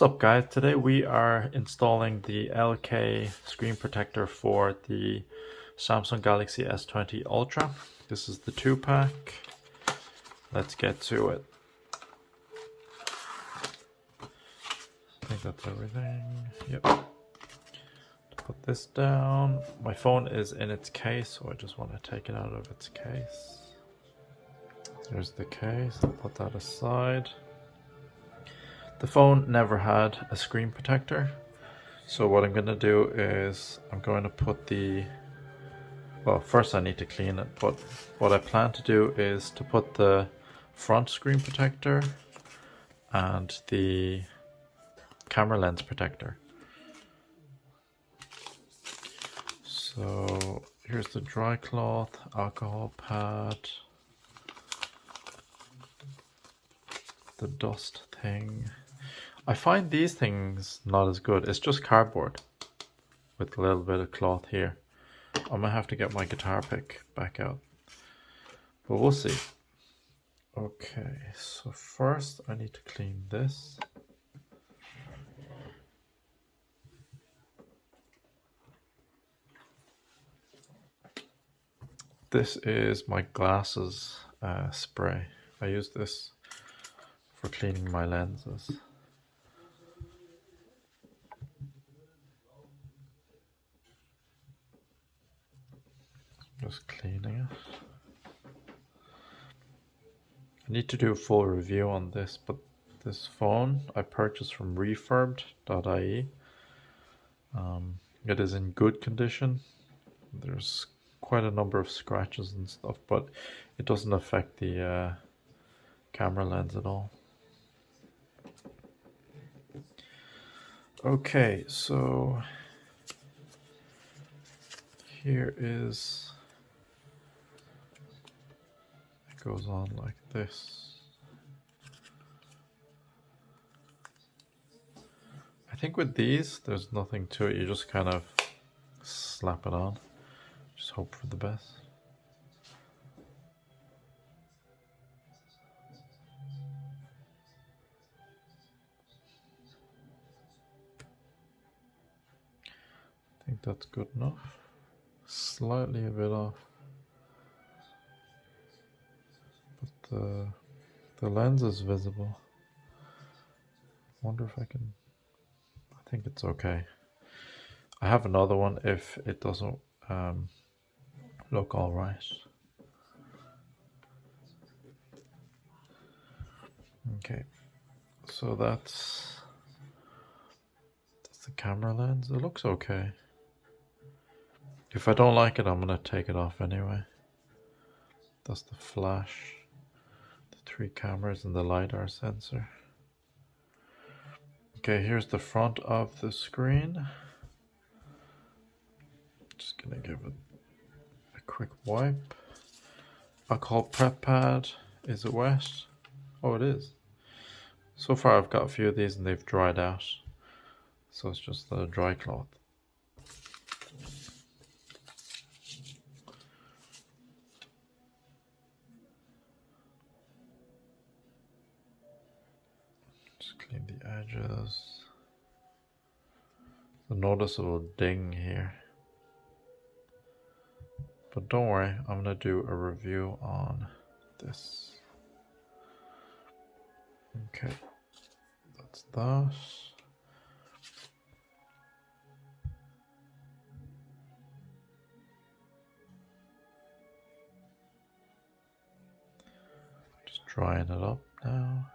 What's up guys, today we are installing the LK screen protector for the Samsung Galaxy S20 Ultra. This is the 2-pack. Let's get to it. I think that's everything. Yep. Put this down. My phone is in its case, so I just want to take it out of its case. There's the case, I'll put that aside. The phone never had a screen protector, so what I'm going to do is I'm going to put well, first I need to clean it, but what I plan to do is to put the front screen protector and the camera lens protector. So here's the dry cloth, alcohol pad, the dust thing. I find these things not as good. It's just cardboard with a little bit of cloth here. I might have to get my guitar pick back out, but we'll see. Okay, so first I need to clean this. This is my glasses spray. I use this for cleaning my lenses. Just cleaning it. I need to do a full review on this, but this phone I purchased from refurbed.ie. It is in good condition. There's quite a number of scratches and stuff, but it doesn't affect the camera lens at all. Okay, so here is, it goes on like this. I think with these, there's nothing to it. You just kind of slap it on. Just hope for the best. I think that's good enough. Slightly a bit off. But the lens is visible. Wonder if I can... I think it's okay. I have another one if it doesn't look all right. Okay, so that's the camera lens. It looks okay. If I don't like it, I'm gonna take it off anyway. That's the flash, the 3 cameras and the LiDAR sensor. Okay, here's the front of the screen. Just gonna give it a quick wipe. Alcohol prep pad. Is it wet? Oh, it is. So far I've got a few of these and they've dried out. So it's just the dry cloth. Just clean the edges. A noticeable ding here. But don't worry, I'm gonna do a review on this. Okay, that's that. Just drying it up now.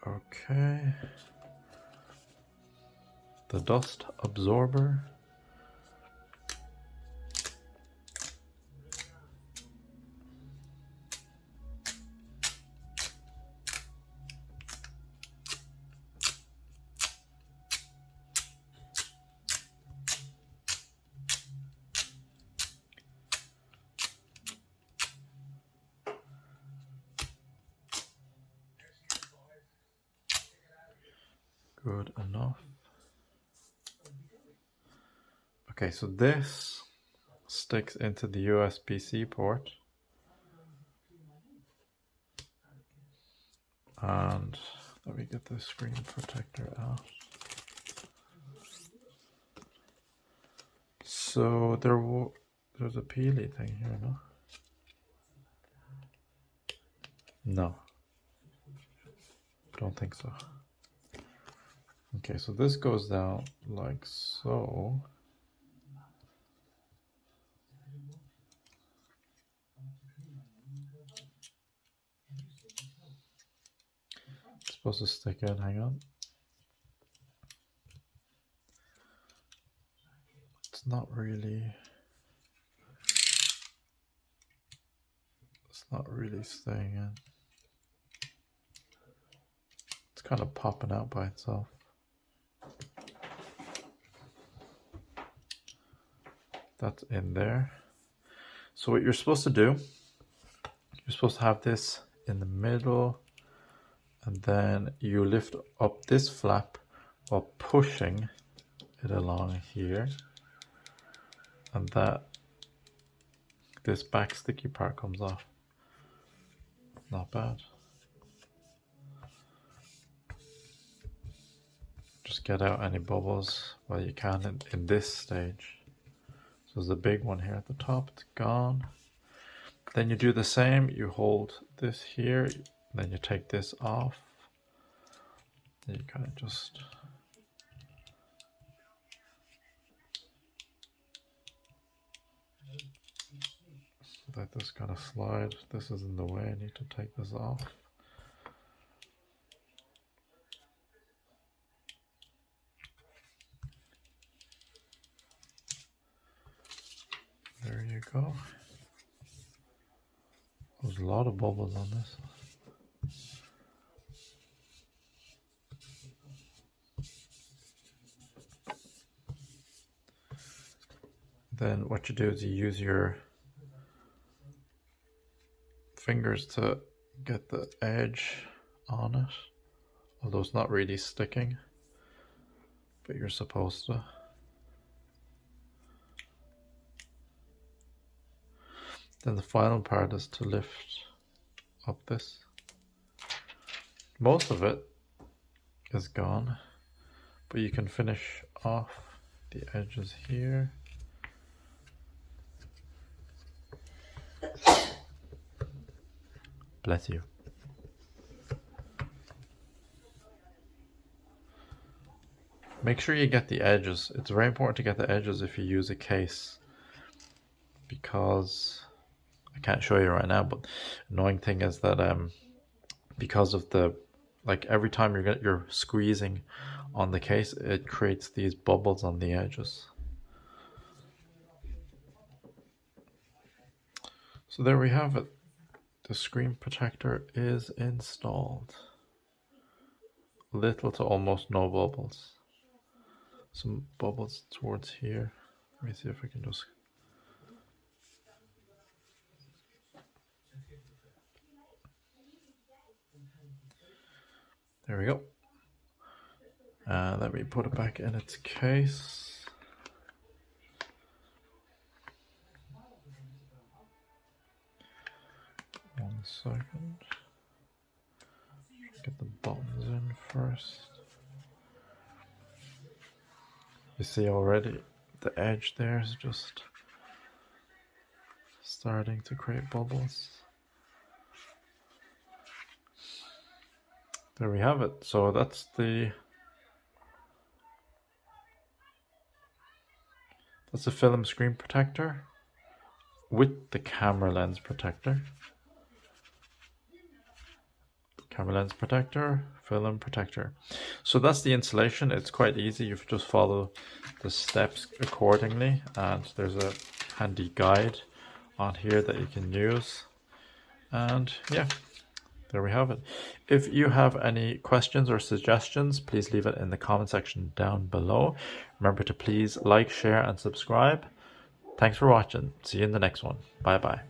Okay. The dust absorber. Good enough. Okay, so this sticks into the USB-C port. And let me get the screen protector out. So there's a peely thing here, no? No. Don't think so. Okay, so this goes down like so. It's supposed to stick in, hang on. It's not really staying in. It's kind of popping out by itself. That's in there. So what you're supposed to do, you're supposed to have this in the middle, and then you lift up this flap while pushing it along here, and this back sticky part comes off. Not bad. Just get out any bubbles while you can in this stage. So there's a big one here at the top, it's gone. Then you do the same, you hold this here, then you take this off. Then you kind of just let this kind of slide. This is in the way, I need to take this off. There you go. There's a lot of bubbles on this. Then what you do is you use your fingers to get the edge on it, although it's not really sticking, but you're supposed to. Then the final part is to lift up this. Most of it is gone, but you can finish off the edges here. Bless you. Make sure you get the edges. It's very important to get the edges if you use a case, because I can't show you right now, but annoying thing is that because of the, like, every time you're squeezing on the case, it creates these bubbles on the edges. So there we have it. The screen protector is installed. Little to almost no bubbles. Some bubbles towards here. Let me see if I can just... There we go. Let me put it back in its case. One second. Get the buttons in first. You see already the edge there is just starting to create bubbles. There we have it. So that's the film screen protector with the camera lens protector. Camera lens protector, film protector. So that's the installation. It's quite easy. You just follow the steps accordingly, and there's a handy guide on here that you can use. And yeah, there we have it. If you have any questions or suggestions, please leave it in the comment section down below. Remember to please like, share, and subscribe. Thanks for watching. See you in the next one. Bye bye.